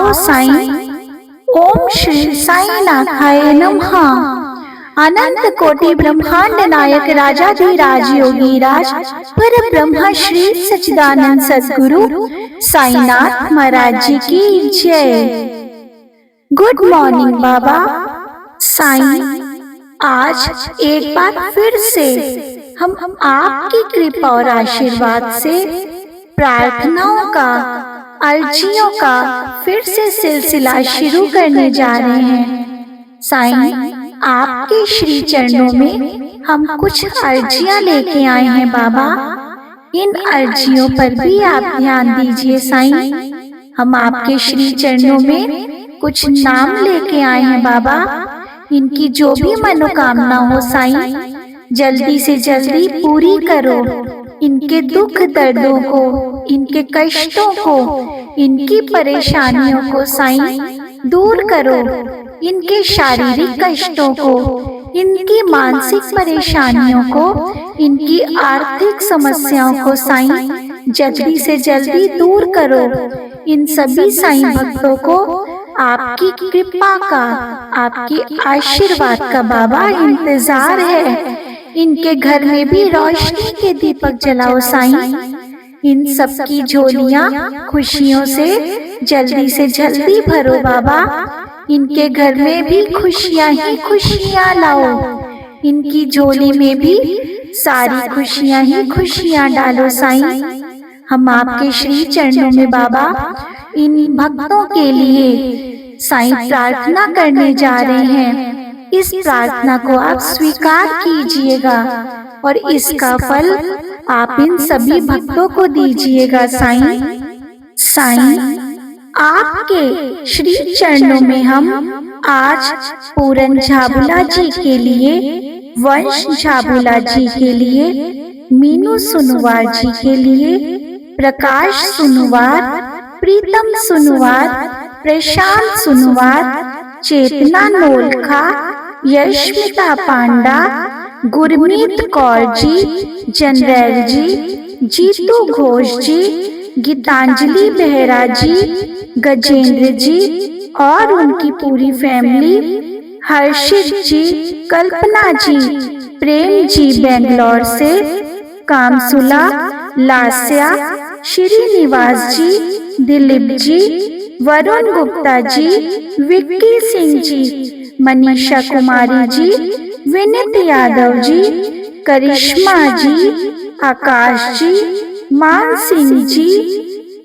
आओ साईं। ओम श्री साई नाथाय नमः। अनंत कोटि ब्रह्मांड नायक राजाधिराज योगीराज पर ब्रह्म श्री सच्चिदानंद सद्गुरु साईनाथ महाराज जी की जय। गुड मॉर्निंग बाबा। साईं, आज एक बार फिर से हम आपकी कृपा और आशीर्वाद से प्रार्थनाओं का, अर्जियों का फिर से सिलसिला शुरू करने जा रहे हैं। साईं, आपके श्री चरणों में हम कुछ अर्जियां लेके आए हैं बाबा। इन अर्जियों पर भी आप ध्यान दीजिए साईं। हम आपके श्री चरणों में कुछ नाम लेके आए हैं बाबा। इनकी जो भी मनोकामना हो साईं, जल्दी से जल्दी पूरी करो। इनके दुख दर्दों को, इनके कष्टों को, इनकी परेशानियों को साईं दूर करो। इनके शारीरिक कष्टों को, इनकी मानसिक परेशानियों को, इनकी आर्थिक समस्याओं को साईं जल्दी से जल्दी दूर करो। इन सभी साईं भक्तों को आपकी कृपा का, आपकी आशीर्वाद का बाबा इंतजार है। इनके घर में भी रोशनी के दीपक जलाओ साईं। इन सबकी झोलियां खुशियों से जल्दी भरो बाबा। इनके घर में भी खुशियां ही खुशियां लाओ। इनकी झोली में भी सारी खुशियां ही खुशियां डालो साईं। हम आपके श्री चरणों में बाबा इन भक्तों के लिए साईं प्रार्थना करने जा रहे हैं। इस प्रार्थना को आप स्वीकार कीजिएगा और इसका फल आप इन सभी भक्तों को दीजिएगा साईं। साईं, आपके श्री चरणों में हम आज पूरन झाबुला जी के लिए, वंश झाबुला जी के लिए, मीनू सुनवार जी के लिए, प्रकाश सुनवार, प्रीतम सुनवार, प्रशांत सुनवार, चेतना नोलखा, यशमिता पांडा, गुरमीत कौर जी, जनरैल जी, जीतू घोष जी, गीतांजलि बेहरा जी, गजेंद्र जी और उनकी पूरी फैमिली, हर्षित जी, कल्पना जी, प्रेम जी बेंगलोर से, कामसुला, लास्या, श्रीनिवास जी, दिलीप जी, वरुण गुप्ता जी, विक्की सिंह जी, मनीषा कुमारी जी, विनीत यादव जी, करिश्मा जी, आकाश जी, मान सिंह जी,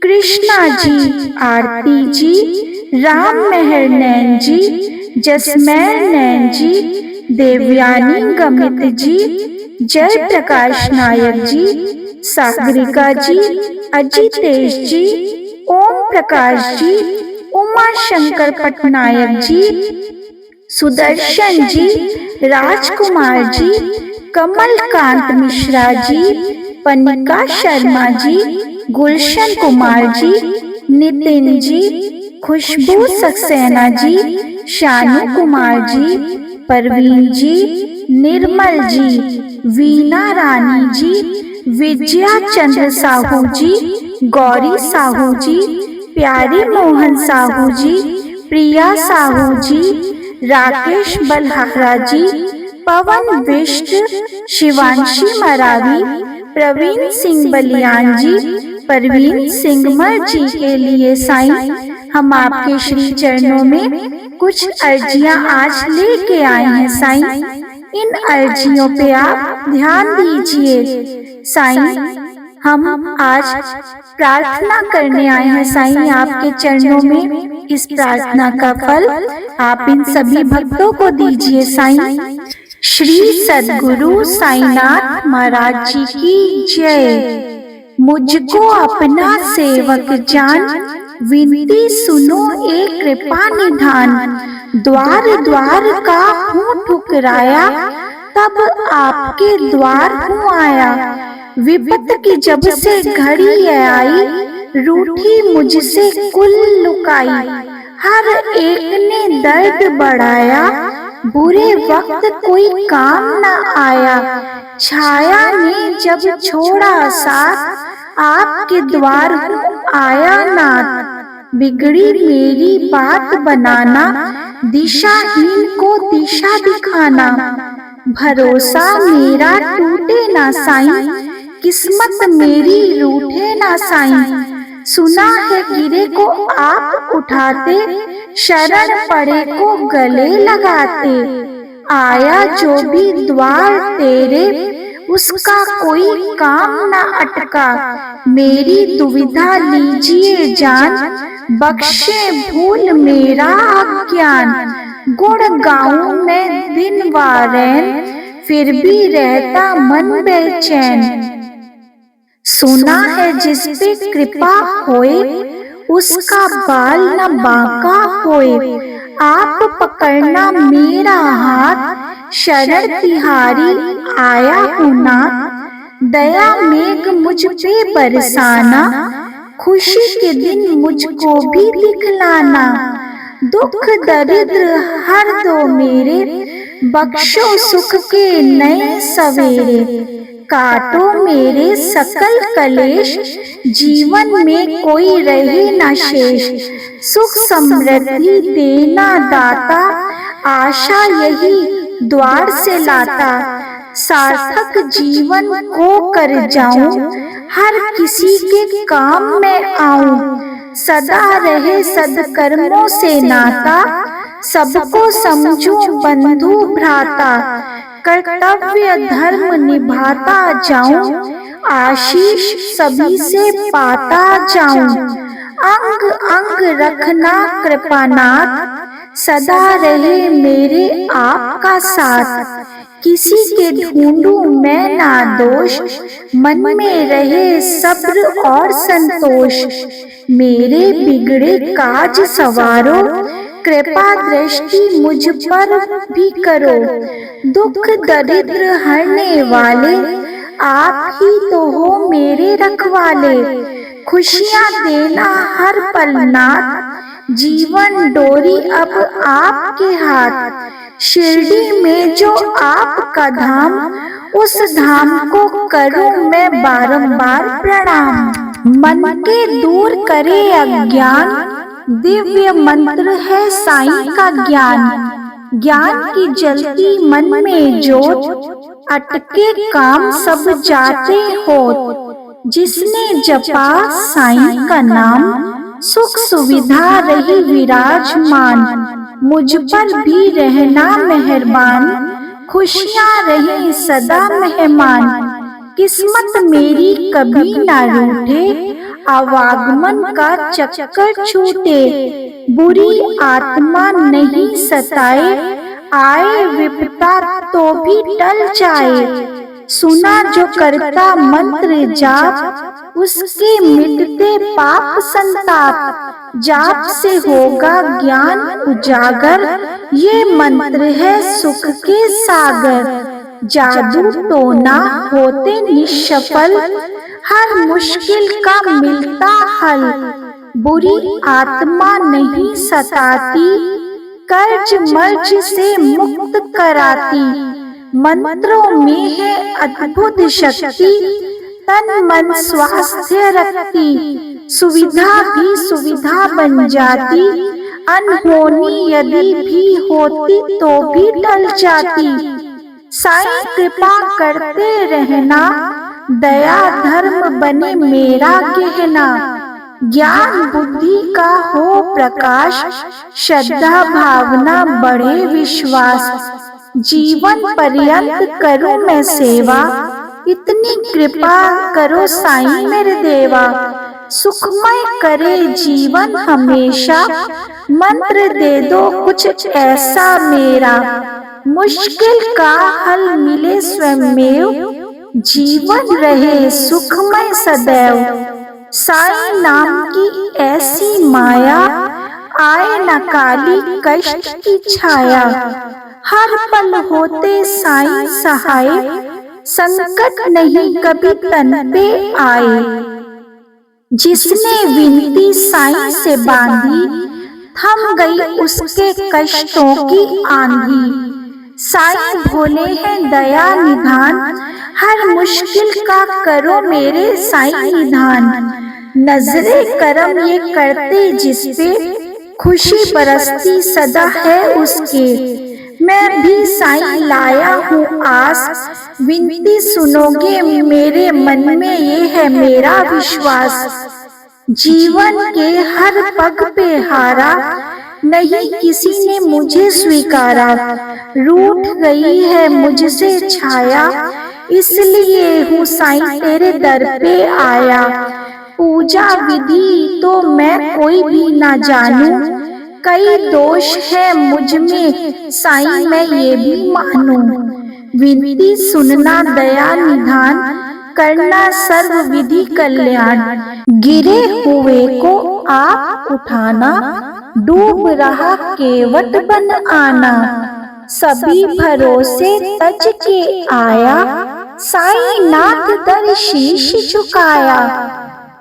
कृष्णा जी, आरती जी, राम मेहर नैन जी, जसमैर नैन जी, देवयानी गमित जी, जय प्रकाश नायक जी, सागरिका जी, अजितेश जी, ओम प्रकाश जी, उमा शंकर पटनायक जी, सुदर्शन जी, राजकुमार जी, कमलकांत मिश्रा जी, पनिका शर्मा जी, गुलशन कुमार जी, नितिन जी, खुशबू सक्सेना जी, शानू कुमार जी, परवीन जी, निर्मल जी, वीना रानी जी, विजया चंद्र साहू जी, गौरी साहू जी, प्यारी मोहन साहू जी, प्रिया साहू जी, राकेश बलहारा जी, पवन विष्ट, शिवांशी मरावी, प्रवीण सिंह बलियान जी, परवीन सिंगमर जी के लिए साईं हम आपके श्री चरणों में कुछ अर्जियां आज लेके आए हैं साईं। इन अर्जियों पे आप ध्यान दीजिए साईं। हम आज प्रार्थना करने आए हैं साईं आपके चरणों में। इस प्रार्थना का फल आप इन सभी भक्तों को दीजिए साईं। श्री सद्गुरु साईनाथ महाराज जी की जय। मुझको अपना सेवक जान, विनती सुनो एक कृपा निधान। द्वार द्वार का हूँ ठुकराया, तब आपके द्वार हूँ आया। विपत की जब से घड़ी आई, रूठी मुझसे कुल लुकाई। हर एक ने दर्द बढ़ाया, बुरे वक्त कोई काम न आया। छाया ने जब छोड़ा साथ, आपके द्वार हूँ आया नाथ। बिगड़ी मेरी बात बनाना, दिशाहीन को दिशा दिखाना। भरोसा मेरा टूटे ना साईं, किस्मत मेरी रूठे ना साईं। सुना है गिरे को आप उठाते, शरण पड़े को गले लगाते। आया जो भी द्वार तेरे, उसका कोई काम न अटका। मेरी दुविधा लीजिए जान, बख्शे भूल मेरा अज्ञान। गुण गाऊं मैं दिन व रैन, फिर भी रहता मन बेचैन। सुना है जिस पे कृपा होए, उसका बाल न बांका होए। आप पकड़ना मेरा हाथ, शरण तिहारी आया हूँ नाथ। दया मेघ मुझ पे बरसाना, खुशी के दिन मुझको भी दिखलाना। दुख दरिद्र हर दो मेरे, बख्शो सुख के नए सवेरे। काटो मेरे सकल कलेश, जीवन में कोई रहे न शेष। सुख समृद्धि देना दाता, आशा यही द्वार से लाता। सार्थक जीवन को कर जाऊं, हर किसी के काम में आऊं। सदा रहे सदकर्मों से नाता, सबको समझूं बंधु भ्राता। कर्तव्य धर्म निभाता जाऊं, आशीष सभी से पाता जाऊं। अंग अंग रखना कृपानाथ, सदा रहे मेरे आपका साथ। किसी के ढूंढूं मैं ना दोष, मन में रहे सब्र और संतोष। मेरे बिगड़े काज सवारो, कृपा दृष्टि मुझ पर भी करो। दुख दरिद्र हरने वाले, आप ही तो हो मेरे रखवाले। खुशियाँ देना हर पल नाथ, जीवन डोरी अब आपके हाथ। शिरडी में जो आपका धाम, उस धाम को करूं मैं बारंबार प्रणाम। मन के दूर करे अज्ञान, दिव्य मंत्र है साईं का ज्ञान। ज्ञान की जलती मन में जोत, अटके काम सब जाते होत। जिसने जपा साईं का नाम, सुख सुविधा रही विराजमान। मुझ पर भी रहना मेहरबान, खुशियाँ रहे सदा मेहमान। किस्मत मेरी कभी ना रूठे, आवागमन का चक्कर छूटे। बुरी आत्मा नहीं सताए, आए विपदा तो भी टल जाए। सुना जो करता मंत्र जाप, उसके मिटते पाप संताप। जाप से होगा ज्ञान उजागर, ये मंत्र है सुख के सागर। जादू टोना होते निष्फल, हर मुश्किल का मिलता हल। बुरी आत्मा नहीं सताती, कर्ज मर्ज से मुक्त कराती। मंत्रों में है अद्भुत शक्ति, तन मन स्वास्थ्य रखती। सुविधा भी सुविधा बन जाती, अनहोनी यदि भी होती तो भी टल जाती। साईं कृपा करते रहना, दया धर्म बने मेरा गहना। ज्ञान बुद्धि का हो प्रकाश, श्रद्धा भावना बढ़े विश्वास। जीवन पर्यंत करूं मैं सेवा, इतनी कृपा करो साईं मेरे देवा। सुखमय करे जीवन हमेशा, मंत्र दे दो कुछ ऐसा मेरा। मुश्किल का हल मिले स्वयमेव, जीवन रहे सुखमय सदैव। साईं नाम की ऐसी माया, आए न काली कष्ट की छाया। हर पल होते साईं सहाय, संकट नहीं कभी तन पे आए। जिसने विनती साईं से बांधी, थम गई उसके कष्टों की आंधी। साईं भोले हैं दया निधान, हर मुश्किल का करो मेरे साईं निधान। नजरे करम ये करते जिसपे, खुशी बरसती सदा है उसके। मैं भी साईं लाया हूँ आस, विनती सुनोगे मेरे मन में ये है मेरा विश्वास। जीवन के हर पग पे हारा, नहीं किसी ने मुझे स्वीकारा। रूठ गई है मुझसे छाया, इसलिए हूँ साईं तेरे दर पे आया। पूजा विधि तो मैं कोई भी ना जानूं, कई दोष है मुझ में साईं मैं ये भी मानूं। विनती सुनना दया निधान, करना सर्व विधि कल्याण। गिरे हुए को आप उठाना, डूब रहा केवट बन आना। सभी भरोसे तज के आया, साईं नाथ दर शीश झुकाया।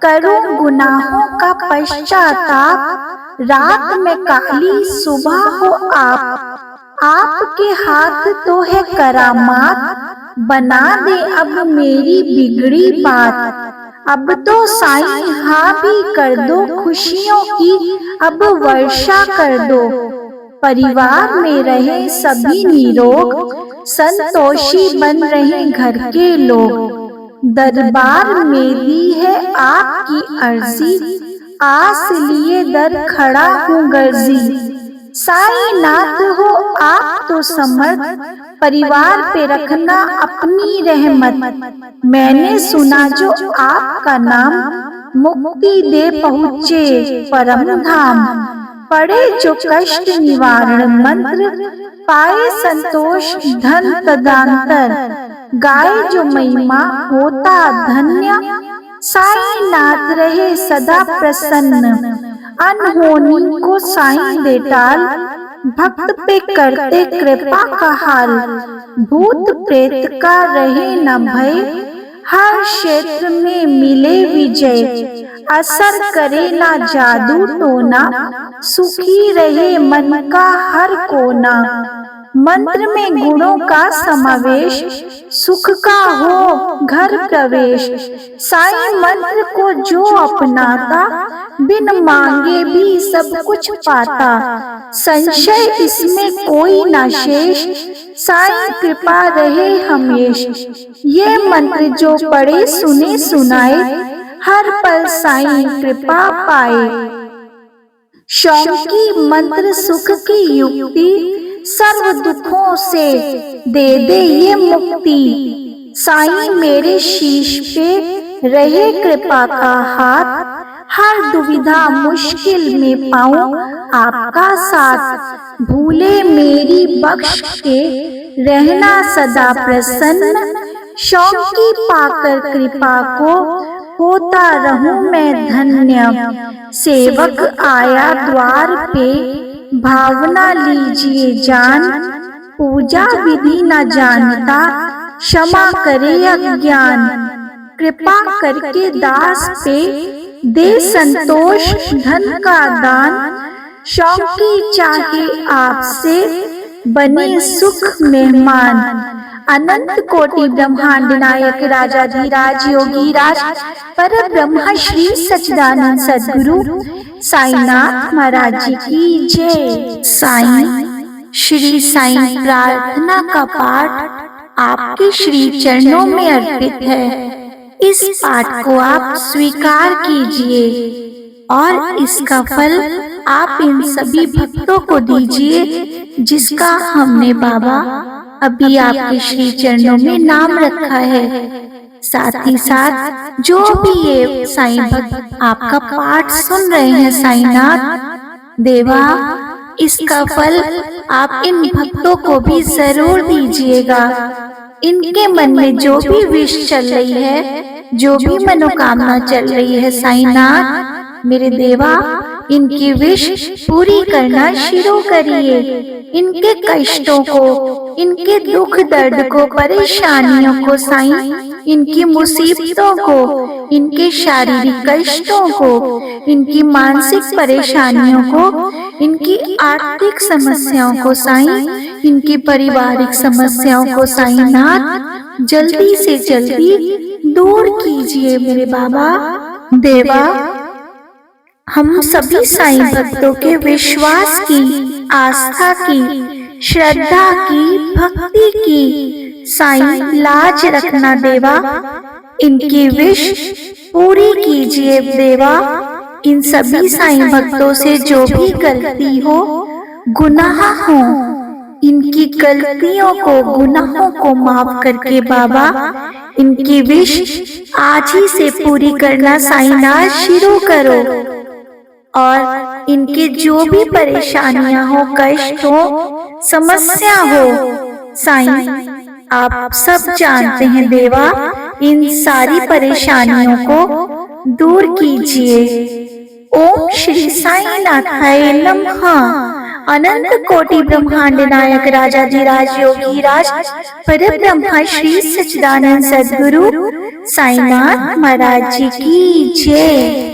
करूं गुनाहों का पश्चाताप, रात में काली सुबह हो आप। आपके हाथ तो है करामात, बना दे अब मेरी बिगड़ी बात। अब तो साईं हाँ भी कर दो, खुशियों की अब वर्षा कर दो। परिवार में रहे सभी निरोग, संतोषी बन रहे घर के लोग। दरबार में दी है आपकी अर्जी, आस लिए दर खड़ा हूँ गर्जी। साईं नाथ हो आप तो समर्थ, परिवार पे रखना अपनी रहमत। मैंने सुना जो आपका नाम, मुक्ति दे पहुँचे परम धाम। पड़े जो कष्ट निवारण मंत्र, पाए संतोष धन तदांतर। गाए जो महिमा होता धन्य, साईं नाथ रहे सदा प्रसन्न। अनहोनी को साईं दे टाल, भक्त पे करते कृपा का हाल। भूत प्रेत का रहे न भय, हर क्षेत्र में मिले विजय। असर करे ना जादू टोना, सुखी रहे मन का हर कोना। मंत्र में गुणों का समावेश, सुख का हो घर प्रवेश। साईं मंत्र को जो अपनाता, बिन मांगे भी सब कुछ पाता। संशय इसमें कोई ना शेष, साईं कृपा रहे हमेश। ये मंत्र जो पढ़े सुने सुनाए, हर पल साईं कृपा पाए। शौकी मंत्र सुख की युक्ति, सर्व दुखों से दे दे ये मुक्ति। साईं मेरे शीश पे रहे कृपा का हाथ, हर दुविधा मुश्किल में पाऊं आपका साथ। भूले मेरी बख्श के रहना सदा प्रसन्न, शौकी पाकर कृपा को होता रहूं मैं धन्य। सेवक आया द्वार पे, भावना लीजिए जान। पूजा विधि न जानता, क्षमा करे अज्ञान। कृपा करके दास पे दे संतोष धन का दान। शौकी चाहे आपसे बने सुख मेहमान। अनंत कोटि ब्रह्मांड नायक राजाधिराज योगीराज पर ब्रह्म श्री सच्चिदानंद सद्गुरु साईनाथ महाराज जी की जय। साईं श्री साईं प्रार्थना का पाठ आपके श्री चरणों में अर्पित है। इस पाठ को आप स्वीकार कीजिए और इसका फल आप इन सभी भक्तों को दीजिए जिसका हमने बाबा अभी आपके श्री चरणों में नाम रखा है। साथ ही साथ जो भी ये साईं भक्त आपका पाठ सुन रहे हैं, साईनाथ देवा इसका फल आप इन भक्तों को भी जरूर दीजिएगा। इनके मन में जो भी विश चल रही है, जो भी मनोकामना चल रही है, साईनाथ मेरे देवा इनकी विश पूरी करना शुरू करिए। इनके कष्टों को, इनके दुख दर्द को, परेशानियों को साईं, इनकी मुसीबतों को, इनके शारीरिक कष्टों को, इनकी मानसिक परेशानियों को, इनकी आर्थिक समस्याओं को साईं, इनकी पारिवारिक समस्याओं को साईनाथ जल्दी से जल्दी दूर कीजिए मेरे बाबा। देवा, हम सभी साईं भक्तों के विश्वास की, आस्था की, श्रद्धा की, भक्ति की साईं लाज रखना देवा। इनकी विश पूरी कीजिए देवा। इन सभी साईं भक्तों से जो भी गलती हो, गुनाह हो, इनकी गलतियों को, गुनाहों को माफ करके बाबा इनकी विश आज ही से पूरी करना साईंनाथ शुरू करो। और इनके जो भी परेशानियां हो, कष्ट हो, समस्या हो, साईं आप सब जानते हैं देवा। इन सारी परेशानियों को दूर कीजिए। ओम श्री साईनाथाय नमः। अनंत कोटि ब्रह्मांड नायक राजाधिराज योगीराज परब्रह्म श्री सच्चिदानंद सद्गुरु साईनाथ महाराज जी की जय।